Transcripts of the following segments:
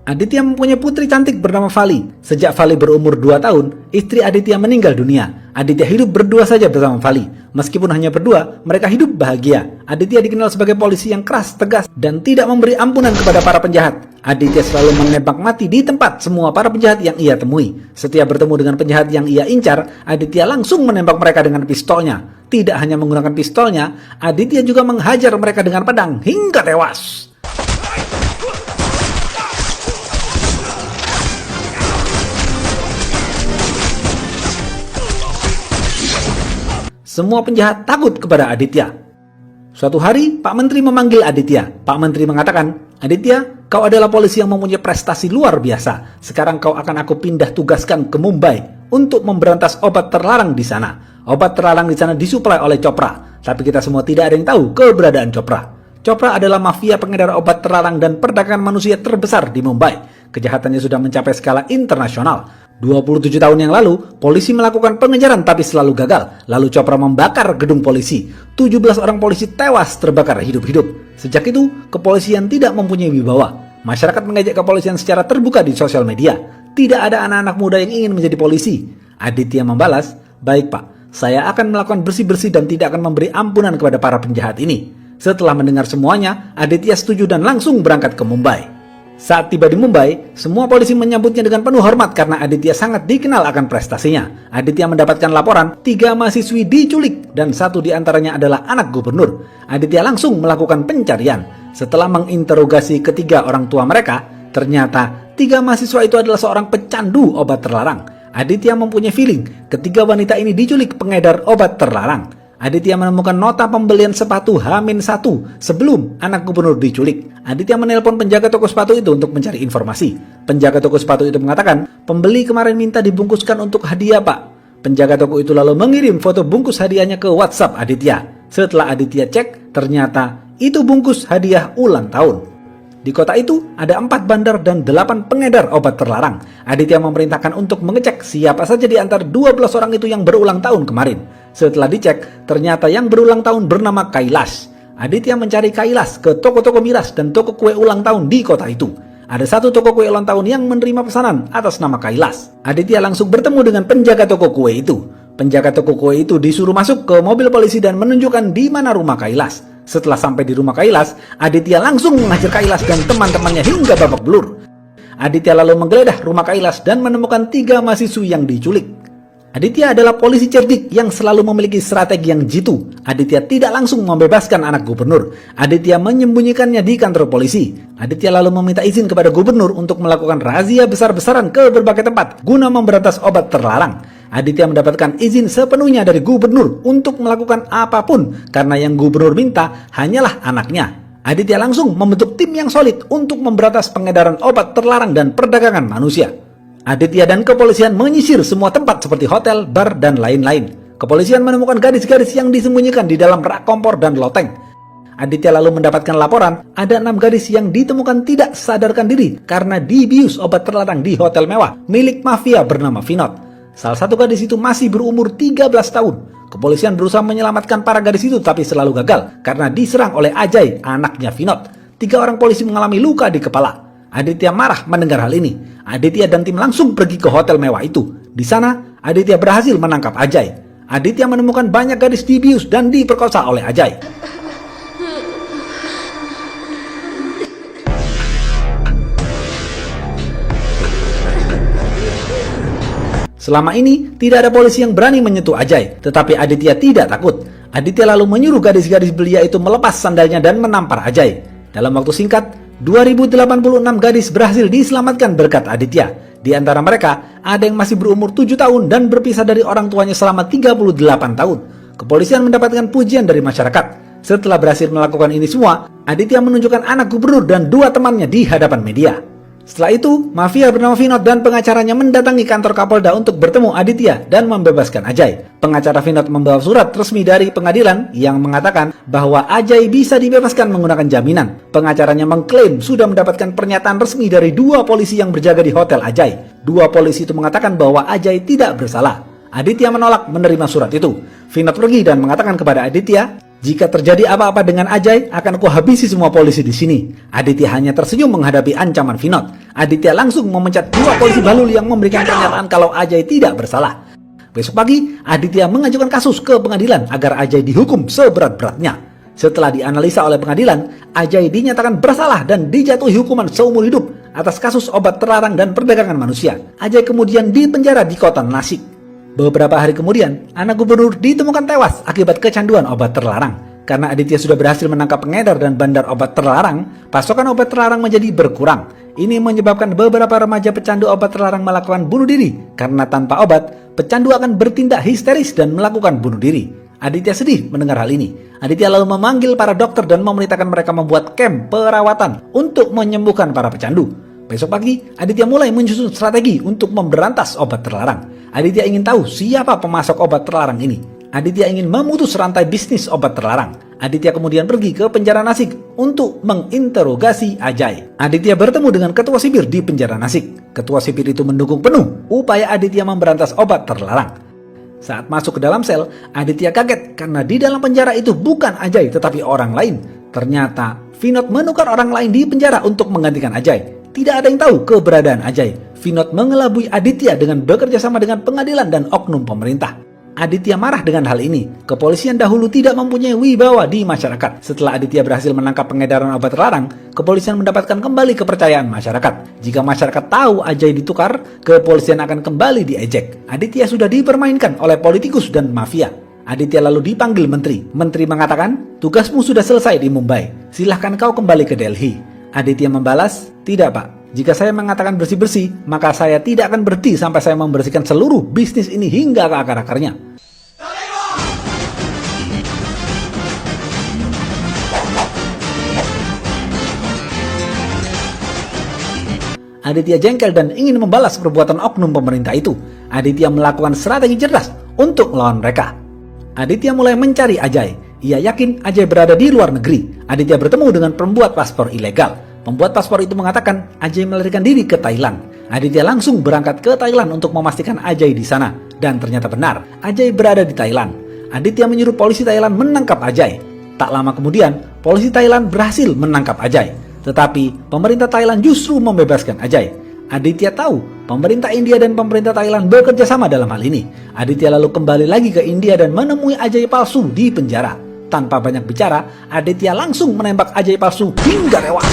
Aditya mempunyai putri cantik bernama Vali. Sejak Vali berumur 2 tahun, istri Aditya meninggal dunia. Aditya hidup berdua saja bersama Vali. Meskipun hanya berdua, mereka hidup bahagia. Aditya dikenal sebagai polisi yang keras, tegas, dan tidak memberi ampunan kepada para penjahat. Aditya selalu menembak mati di tempat semua para penjahat yang ia temui. Setiap bertemu dengan penjahat yang ia incar, Aditya langsung menembak mereka dengan pistolnya. Tidak hanya menggunakan pistolnya, Aditya juga menghajar mereka dengan pedang hingga tewas. Semua penjahat takut kepada Aditya. Suatu hari, Pak Menteri memanggil Aditya. Pak Menteri mengatakan, "Aditya, kau adalah polisi yang mempunyai prestasi luar biasa. Sekarang kau akan aku pindah tugaskan ke Mumbai untuk memberantas obat terlarang di sana. Obat terlarang di sana disuplai oleh Chopra, tapi kita semua tidak ada yang tahu keberadaan Chopra. Chopra adalah mafia pengedar obat terlarang dan perdagangan manusia terbesar di Mumbai. Kejahatannya sudah mencapai skala internasional. 27 tahun yang lalu, polisi melakukan pengejaran tapi selalu gagal. Lalu Chopra membakar gedung polisi. 17 orang polisi tewas terbakar hidup-hidup. Sejak itu, kepolisian tidak mempunyai wibawa. Masyarakat mengejek kepolisian secara terbuka di sosial media. Tidak ada anak-anak muda yang ingin menjadi polisi." Aditya membalas, "Baik Pak, saya akan melakukan bersih-bersih dan tidak akan memberi ampunan kepada para penjahat ini." Setelah mendengar semuanya, Aditya setuju dan langsung berangkat ke Mumbai. Saat tiba di Mumbai, semua polisi menyambutnya dengan penuh hormat karena Aditya sangat dikenal akan prestasinya. Aditya mendapatkan laporan 3 mahasiswi diculik dan 1 diantaranya adalah anak gubernur. Aditya langsung melakukan pencarian. Setelah menginterogasi ketiga orang tua mereka, ternyata 3 mahasiswa itu adalah seorang pecandu obat terlarang. Aditya mempunyai feeling ketiga wanita ini diculik pengedar obat terlarang. Aditya menemukan nota pembelian sepatu H-1 sebelum anak gubernur diculik. Aditya menelpon penjaga toko sepatu itu untuk mencari informasi. Penjaga toko sepatu itu mengatakan, "Pembeli kemarin minta dibungkuskan untuk hadiah Pak." Penjaga toko itu lalu mengirim foto bungkus hadiahnya ke WhatsApp Aditya. Setelah Aditya cek, ternyata itu bungkus hadiah ulang tahun. Di kota itu ada 4 bandar dan 8 pengedar obat terlarang. Aditya memerintahkan untuk mengecek siapa saja di antara 12 orang itu yang berulang tahun kemarin. Setelah dicek, ternyata yang berulang tahun bernama Kailas. Aditya mencari Kailas ke toko-toko miras dan toko kue ulang tahun di kota itu. Ada 1 toko kue ulang tahun yang menerima pesanan atas nama Kailas. Aditya langsung bertemu dengan penjaga toko kue itu. Penjaga toko kue itu disuruh masuk ke mobil polisi dan menunjukkan di mana rumah Kailas. Setelah sampai di rumah Kailas, Aditya langsung menghajar Kailas dan teman-temannya hingga babak belur. Aditya lalu menggeledah rumah Kailas dan menemukan 3 mahasiswi yang diculik. Aditya adalah polisi cerdik yang selalu memiliki strategi yang jitu. Aditya tidak langsung membebaskan anak gubernur. Aditya menyembunyikannya di kantor polisi. Aditya lalu meminta izin kepada gubernur untuk melakukan razia besar-besaran ke berbagai tempat guna memberantas obat terlarang. Aditya mendapatkan izin sepenuhnya dari gubernur untuk melakukan apapun karena yang gubernur minta hanyalah anaknya. Aditya langsung membentuk tim yang solid untuk memberantas pengedaran obat terlarang dan perdagangan manusia. Aditya dan kepolisian menyisir semua tempat seperti hotel, bar, dan lain-lain. Kepolisian menemukan gadis-gadis yang disembunyikan di dalam rak kompor dan loteng. Aditya lalu mendapatkan laporan ada 6 gadis yang ditemukan tidak sadarkan diri karena dibius obat terlarang di hotel mewah milik mafia bernama Vinod. Salah satu gadis itu masih berumur 13 tahun. Kepolisian berusaha menyelamatkan para gadis itu tapi selalu gagal karena diserang oleh Ajay, anaknya Vinod. 3 orang polisi mengalami luka di kepala. Aditya marah mendengar hal ini. Aditya dan tim langsung pergi ke hotel mewah itu. Di sana, Aditya berhasil menangkap Ajay. Aditya menemukan banyak gadis dibius dan diperkosa oleh Ajay. Selama ini, tidak ada polisi yang berani menyentuh Ajay, tetapi Aditya tidak takut. Aditya lalu menyuruh gadis-gadis belia itu melepas sandalnya dan menampar Ajay. Dalam waktu singkat, 2086 gadis berhasil diselamatkan berkat Aditya. Di antara mereka, ada yang masih berumur 7 tahun dan berpisah dari orang tuanya selama 38 tahun. Kepolisian mendapatkan pujian dari masyarakat. Setelah berhasil melakukan ini semua, Aditya menunjukkan anak gubernur dan 2 temannya di hadapan media. Setelah itu, mafia bernama Vinod dan pengacaranya mendatangi kantor Kapolda untuk bertemu Aditya dan membebaskan Ajay. Pengacara Vinod membawa surat resmi dari pengadilan yang mengatakan bahwa Ajay bisa dibebaskan menggunakan jaminan. Pengacaranya mengklaim sudah mendapatkan pernyataan resmi dari 2 polisi yang berjaga di hotel Ajay. 2 polisi itu mengatakan bahwa Ajay tidak bersalah. Aditya menolak menerima surat itu. Vinod pergi dan mengatakan kepada Aditya, Jika terjadi apa-apa dengan Ajay, akan aku habisi semua polisi di sini. Aditya hanya tersenyum menghadapi ancaman Vinod. Aditya langsung memecat 2 polisi balul yang memberikan pernyataan kalau Ajay tidak bersalah. Besok pagi, Aditya mengajukan kasus ke pengadilan agar Ajay dihukum seberat-beratnya. Setelah dianalisa oleh pengadilan, Ajay dinyatakan bersalah dan dijatuhi hukuman seumur hidup atas kasus obat terlarang dan perdagangan manusia. Ajay kemudian dipenjara di kota Nasik. Beberapa hari kemudian, anak gubernur ditemukan tewas akibat kecanduan obat terlarang. Karena Aditya sudah berhasil menangkap pengedar dan bandar obat terlarang, pasokan obat terlarang menjadi berkurang. Ini menyebabkan beberapa remaja pecandu obat terlarang melakukan bunuh diri. Karena tanpa obat, pecandu akan bertindak histeris dan melakukan bunuh diri. Aditya sedih mendengar hal ini. Aditya lalu memanggil para dokter dan memerintahkan mereka membuat camp perawatan untuk menyembuhkan para pecandu. Besok pagi, Aditya mulai menyusun strategi untuk memberantas obat terlarang. Aditya ingin tahu siapa pemasok obat terlarang ini. Aditya ingin memutus rantai bisnis obat terlarang. Aditya kemudian pergi ke penjara Nasik untuk menginterogasi Ajay. Aditya bertemu dengan ketua sipir di penjara Nasik. Ketua sipir itu mendukung penuh upaya Aditya memberantas obat terlarang. Saat masuk ke dalam sel, Aditya kaget karena di dalam penjara itu bukan Ajay tetapi orang lain. Ternyata Vinod menukar orang lain di penjara untuk menggantikan Ajay. Tidak ada yang tahu keberadaan Ajay. Vinod mengelabui Aditya dengan bekerja sama dengan pengadilan dan oknum pemerintah. Aditya marah dengan hal ini. Kepolisian dahulu tidak mempunyai wibawa di masyarakat. Setelah Aditya berhasil menangkap pengedaran obat terlarang, kepolisian mendapatkan kembali kepercayaan masyarakat. Jika masyarakat tahu Ajay ditukar, kepolisian akan kembali diejek. Aditya sudah dipermainkan oleh politikus dan mafia. Aditya lalu dipanggil menteri. Menteri mengatakan, tugasmu sudah selesai di Mumbai. Silahkan kau kembali ke Delhi. Aditya membalas, tidak pak. Jika saya mengatakan bersih-bersih, maka saya tidak akan berhenti sampai saya membersihkan seluruh bisnis ini hingga ke akar-akarnya. Aditya jengkel dan ingin membalas perbuatan oknum pemerintah itu. Aditya melakukan strategi cerdas untuk melawan mereka. Aditya mulai mencari Ajay. Ia yakin Ajay berada di luar negeri. Aditya bertemu dengan pembuat paspor ilegal. Pembuat paspor itu mengatakan Ajay melarikan diri ke Thailand. Aditya langsung berangkat ke Thailand untuk memastikan Ajay di sana. Dan ternyata benar, Ajay berada di Thailand. Aditya menyuruh polisi Thailand menangkap Ajay. Tak lama kemudian, polisi Thailand berhasil menangkap Ajay. Tetapi, pemerintah Thailand justru membebaskan Ajay. Aditya tahu, pemerintah India dan pemerintah Thailand bekerja sama dalam hal ini. Aditya lalu kembali lagi ke India dan menemui Ajay palsu di penjara. Tanpa banyak bicara, Aditya langsung menembak Ajay palsu hingga tewas.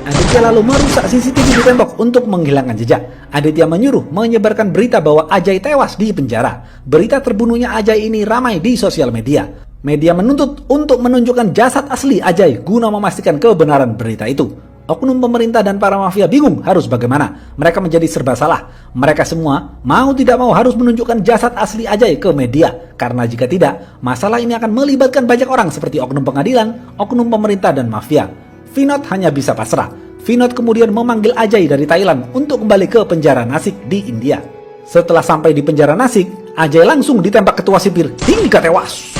Aditya lalu merusak CCTV di tembok untuk menghilangkan jejak. Aditya menyuruh menyebarkan berita bahwa Ajay tewas di penjara. Berita terbunuhnya Ajay ini ramai di sosial media. Media menuntut untuk menunjukkan jasad asli Ajay guna memastikan kebenaran berita itu. Oknum pemerintah dan para mafia bingung harus bagaimana. Mereka menjadi serba salah. Mereka semua mau tidak mau harus menunjukkan jasad asli Ajay ke media. Karena jika tidak, masalah ini akan melibatkan banyak orang seperti oknum pengadilan, oknum pemerintah dan mafia. Vinod hanya bisa pasrah. Vinod kemudian memanggil Ajay dari Thailand untuk kembali ke penjara Nasik di India. Setelah sampai di penjara Nasik, Ajay langsung ditembak ketua sipir hingga tewas.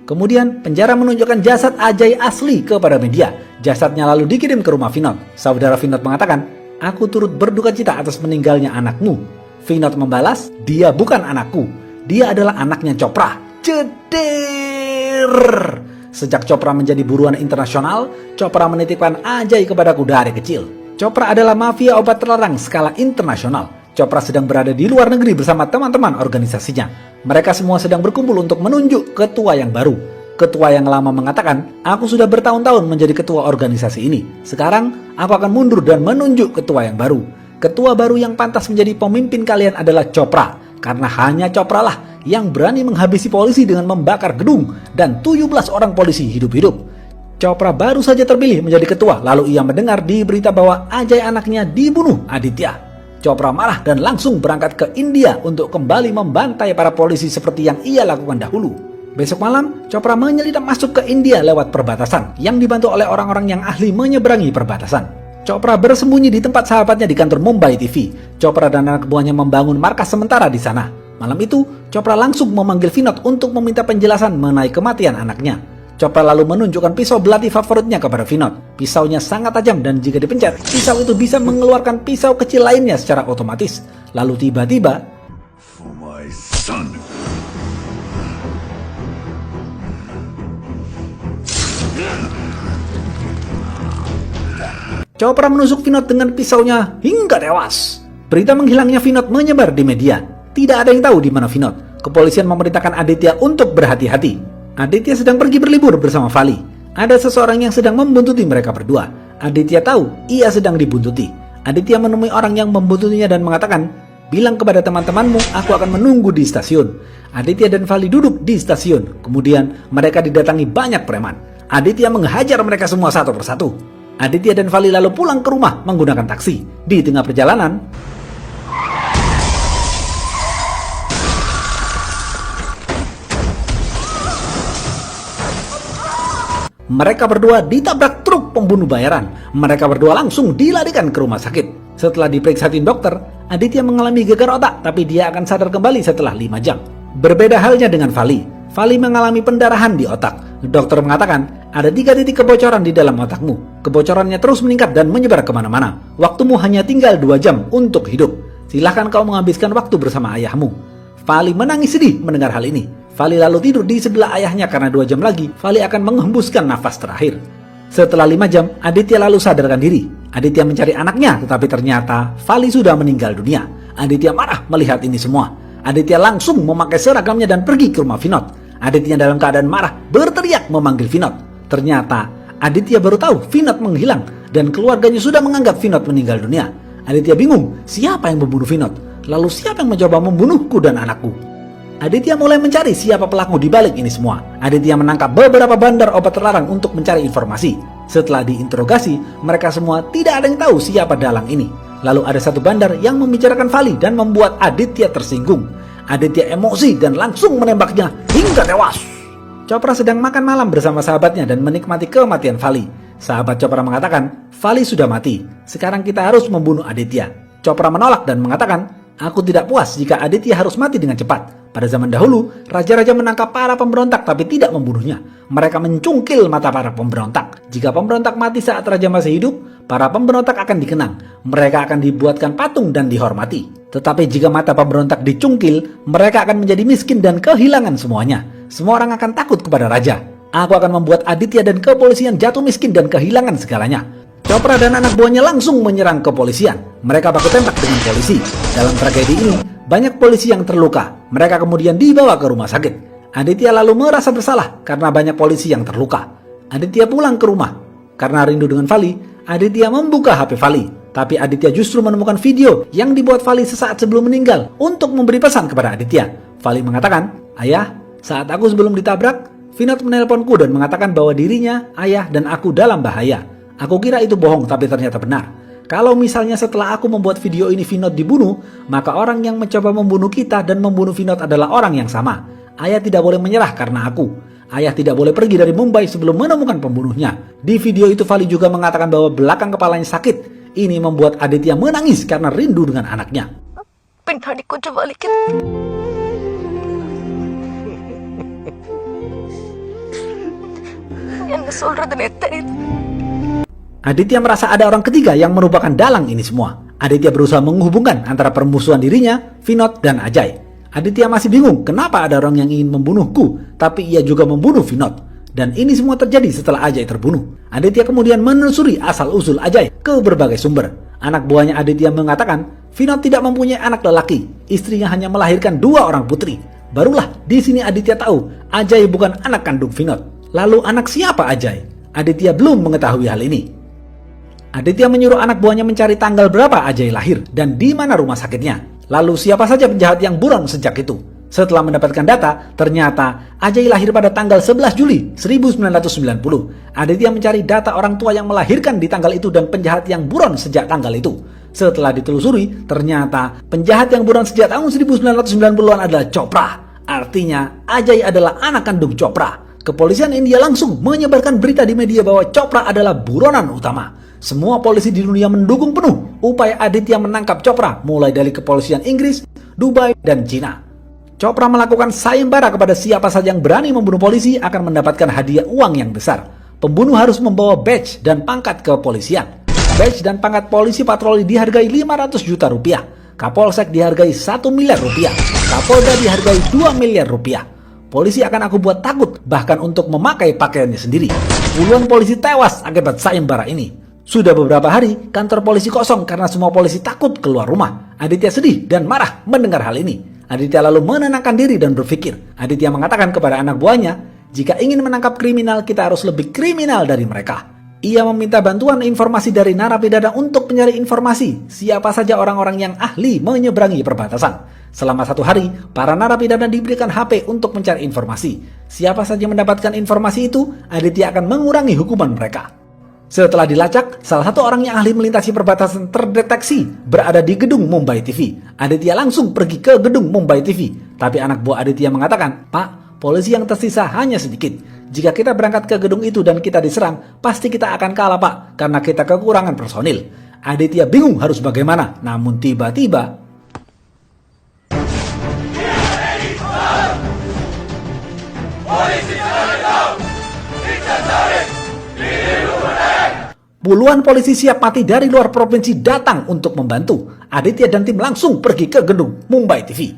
Kemudian penjara menunjukkan jasad Ajay asli kepada media. Jasadnya lalu dikirim ke rumah Vinod. Saudara Vinod mengatakan, aku turut berduka cita atas meninggalnya anakmu. Vinod membalas, dia bukan anakku. Dia adalah anaknya Chopra. Ceder. Sejak Chopra menjadi buruan internasional, Chopra menitipkan Ajay kepadaku dari kecil. Chopra adalah mafia obat terlarang skala internasional. Chopra sedang berada di luar negeri bersama teman-teman organisasinya. Mereka semua sedang berkumpul untuk menunjuk ketua yang baru. Ketua yang lama mengatakan, aku sudah bertahun-tahun menjadi ketua organisasi ini. Sekarang, aku akan mundur dan menunjuk ketua yang baru. Ketua baru yang pantas menjadi pemimpin kalian adalah Chopra. Karena hanya Chopra lah yang berani menghabisi polisi dengan membakar gedung dan 17 orang polisi hidup-hidup. Chopra baru saja terpilih menjadi ketua, lalu ia mendengar di berita bahwa Ajay anaknya dibunuh Aditya. Chopra marah dan langsung berangkat ke India untuk kembali membantai para polisi seperti yang ia lakukan dahulu. Besok malam, Chopra menyelinap masuk ke India lewat perbatasan yang dibantu oleh orang-orang yang ahli menyeberangi perbatasan. Chopra bersembunyi di tempat sahabatnya di kantor Mumbai TV. Chopra dan anak buahnya membangun markas sementara di sana. Malam itu, Chopra langsung memanggil Vinod untuk meminta penjelasan mengenai kematian anaknya. Chopra lalu menunjukkan pisau belati favoritnya kepada Vinod. Pisaunya sangat tajam dan jika dipencet, pisau itu bisa mengeluarkan pisau kecil lainnya secara otomatis. Lalu tiba-tiba, Chopra menusuk Vinod dengan pisaunya hingga tewas. Berita menghilangnya Vinod menyebar di media. Tidak ada yang tahu di mana Vinod. Kepolisian memerintahkan Aditya untuk berhati-hati. Aditya sedang pergi berlibur bersama Vali. Ada seseorang yang sedang membuntuti mereka berdua. Aditya tahu ia sedang dibuntuti. Aditya menemui orang yang membuntutinya dan mengatakan, "Bilang kepada teman-temanmu, aku akan menunggu di stasiun." Aditya dan Vali duduk di stasiun. Kemudian mereka didatangi banyak preman. Aditya menghajar mereka semua satu persatu. Aditya dan Vali lalu pulang ke rumah menggunakan taksi. Di tengah perjalanan, mereka berdua ditabrak truk pembunuh bayaran. Mereka berdua langsung dilarikan ke rumah sakit. Setelah diperiksa tim dokter, Aditya mengalami gegar otak, tapi dia akan sadar kembali setelah 5 jam. Berbeda halnya dengan Vali. Vali mengalami pendarahan di otak. Dokter mengatakan, ada 3 titik kebocoran di dalam otakmu. Kebocorannya terus meningkat dan menyebar kemana-mana. Waktumu hanya tinggal 2 jam untuk hidup. Silahkan kau menghabiskan waktu bersama ayahmu. Vali menangis sedih mendengar hal ini. Vali lalu tidur di sebelah ayahnya karena 2 jam lagi Vali akan menghembuskan nafas terakhir. Setelah 5 jam, Aditya lalu sadarkan diri. Aditya mencari anaknya, tetapi ternyata Vali sudah meninggal dunia. Aditya marah melihat ini semua. Aditya langsung memakai seragamnya dan pergi ke rumah Vinod. Aditya dalam keadaan marah berteriak memanggil Vinod. Ternyata Aditya baru tahu Vinod menghilang dan keluarganya sudah menganggap Vinod meninggal dunia. Aditya bingung, siapa yang membunuh Vinod? Lalu siapa yang mencoba membunuhku dan anakku? Aditya mulai mencari siapa pelaku di balik ini semua. Aditya menangkap beberapa bandar obat terlarang untuk mencari informasi. Setelah diinterogasi, mereka semua tidak ada yang tahu siapa dalang ini. Lalu ada satu bandar yang membicarakan Vali dan membuat Aditya tersinggung. Aditya emosi dan langsung menembaknya hingga tewas. Chopra sedang makan malam bersama sahabatnya dan menikmati kematian Vali. Sahabat Chopra mengatakan, Vali sudah mati. Sekarang kita harus membunuh Aditya. Chopra menolak dan mengatakan, aku tidak puas jika Aditya harus mati dengan cepat. Pada zaman dahulu, raja-raja menangkap para pemberontak tapi tidak membunuhnya. Mereka mencungkil mata para pemberontak. Jika pemberontak mati saat raja masih hidup, para pemberontak akan dikenang. Mereka akan dibuatkan patung dan dihormati. Tetapi jika mata pemberontak dicungkil, mereka akan menjadi miskin dan kehilangan semuanya. Semua orang akan takut kepada raja. Aku akan membuat Aditya dan kepolisian jatuh miskin dan kehilangan segalanya. Chopra dan anak buahnya langsung menyerang kepolisian. Mereka baku tembak dengan polisi. Dalam tragedi ini, banyak polisi yang terluka. Mereka kemudian dibawa ke rumah sakit. Aditya lalu merasa bersalah karena banyak polisi yang terluka. Aditya pulang ke rumah. Karena rindu dengan Vali, Aditya membuka HP Vali. Tapi Aditya justru menemukan video yang dibuat Vali sesaat sebelum meninggal untuk memberi pesan kepada Aditya. Vali mengatakan, "Ayah, saat aku sebelum ditabrak, Vinod menelponku dan mengatakan bahwa dirinya, ayah, dan aku dalam bahaya. Aku kira itu bohong tapi ternyata benar. Kalau misalnya setelah aku membuat video ini Vinod dibunuh, maka orang yang mencoba membunuh kita dan membunuh Vinod adalah orang yang sama. Ayah tidak boleh menyerah karena aku. Ayah tidak boleh pergi dari Mumbai sebelum menemukan pembunuhnya." Di video itu Vali juga mengatakan bahwa belakang kepalanya sakit. Ini membuat Aditya menangis karena rindu dengan anaknya. Aditya merasa ada orang ketiga yang merupakan dalang ini semua. Aditya berusaha menghubungkan antara permusuhan dirinya, Vinod, dan Ajay. Aditya masih bingung kenapa ada orang yang ingin membunuhku, tapi ia juga membunuh Vinod. Dan ini semua terjadi setelah Ajay terbunuh. Aditya kemudian menelusuri asal-usul Ajay ke berbagai sumber. Anak buahnya Aditya mengatakan, Vinod tidak mempunyai anak lelaki. Istrinya hanya melahirkan 2 orang putri. Barulah di sini Aditya tahu Ajay bukan anak kandung Vinod. Lalu anak siapa Ajay? Aditya belum mengetahui hal ini. Aditya menyuruh anak buahnya mencari tanggal berapa Ajay lahir dan di mana rumah sakitnya. Lalu siapa saja penjahat yang buron sejak itu. Setelah mendapatkan data, ternyata Ajay lahir pada tanggal 11 Juli 1990. Aditya mencari data orang tua yang melahirkan di tanggal itu dan penjahat yang buron sejak tanggal itu. Setelah ditelusuri, ternyata penjahat yang buron sejak tahun 1990-an adalah Chopra. Artinya, Ajay adalah anak kandung Chopra. Kepolisian India langsung menyebarkan berita di media bahwa Chopra adalah buronan utama. Semua polisi di dunia mendukung penuh upaya Aditya menangkap Chopra, mulai dari kepolisian Inggris, Dubai, dan Cina. Chopra melakukan sayembara kepada siapa saja yang berani membunuh polisi akan mendapatkan hadiah uang yang besar. Pembunuh harus membawa badge dan pangkat kepolisian. Badge dan pangkat polisi patroli dihargai 500 juta rupiah. Kapolsek dihargai 1 miliar rupiah. Kapolda dihargai 2 miliar rupiah. Polisi akan aku buat takut bahkan untuk memakai pakaiannya sendiri. Puluhan polisi tewas akibat sayembara ini. Sudah beberapa hari, kantor polisi kosong karena semua polisi takut keluar rumah. Aditya sedih dan marah mendengar hal ini. Aditya lalu menenangkan diri dan berpikir. Aditya mengatakan kepada anak buahnya, jika ingin menangkap kriminal, kita harus lebih kriminal dari mereka. Ia meminta bantuan informasi dari narapidana untuk mencari informasi siapa saja orang-orang yang ahli menyeberangi perbatasan. Selama 1 hari, para narapidana diberikan HP untuk mencari informasi. Siapa saja mendapatkan informasi itu, Aditya akan mengurangi hukuman mereka. Setelah dilacak, salah satu orang yang ahli melintasi perbatasan terdeteksi berada di gedung Mumbai TV. Aditya langsung pergi ke gedung Mumbai TV. Tapi anak buah Aditya mengatakan, "Pak, polisi yang tersisa hanya sedikit. Jika kita berangkat ke gedung itu dan kita diserang, pasti kita akan kalah, Pak, karena kita kekurangan personil." Aditya bingung harus bagaimana, namun tiba-tiba puluhan polisi siap mati dari luar provinsi datang untuk membantu. Aditya dan tim langsung pergi ke gedung Mumbai TV.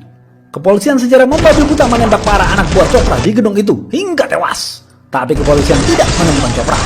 Kepolisian secara membabi buta menembak para anak buah Chopra di gedung itu hingga tewas. Tapi kepolisian tidak menemukan Chopra.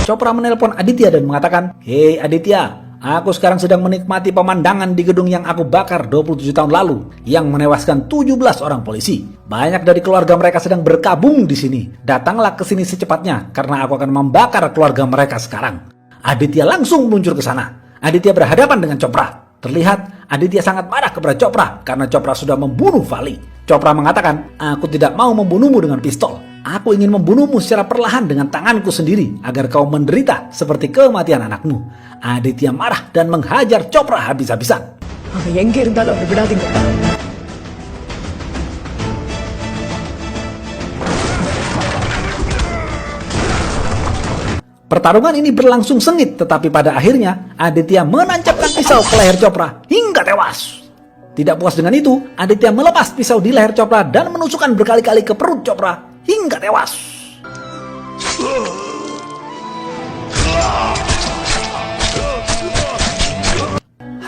Chopra menelpon Aditya dan mengatakan, "Hei Aditya, aku sekarang sedang menikmati pemandangan di gedung yang aku bakar 27 tahun lalu yang menewaskan 17 orang polisi. Banyak dari keluarga mereka sedang berkabung di sini. Datanglah ke sini secepatnya karena aku akan membakar keluarga mereka sekarang." Aditya langsung meluncur ke sana. Aditya berhadapan dengan Chopra. Terlihat Aditya sangat marah kepada Chopra karena Chopra sudah membunuh Vali. Chopra mengatakan, "Aku tidak mau membunuhmu dengan pistol. Aku ingin membunuhmu secara perlahan dengan tanganku sendiri agar kau menderita seperti kematian anakmu." Aditya marah dan menghajar Chopra habis-habisan. Pertarungan ini berlangsung sengit, tetapi pada akhirnya Aditya menancapkan pisau ke leher Chopra hingga tewas. Tidak puas dengan itu, Aditya melepas pisau di leher Chopra dan menusukkan berkali-kali ke perut Chopra hingga tewas.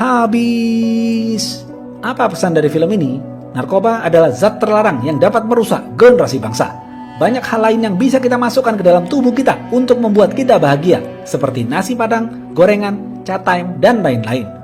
Habis. Apa pesan dari film ini? Narkoba adalah zat terlarang yang dapat merusak generasi bangsa. Banyak hal lain yang bisa kita masukkan ke dalam tubuh kita untuk membuat kita bahagia, seperti nasi padang, gorengan, cat time, dan lain-lain.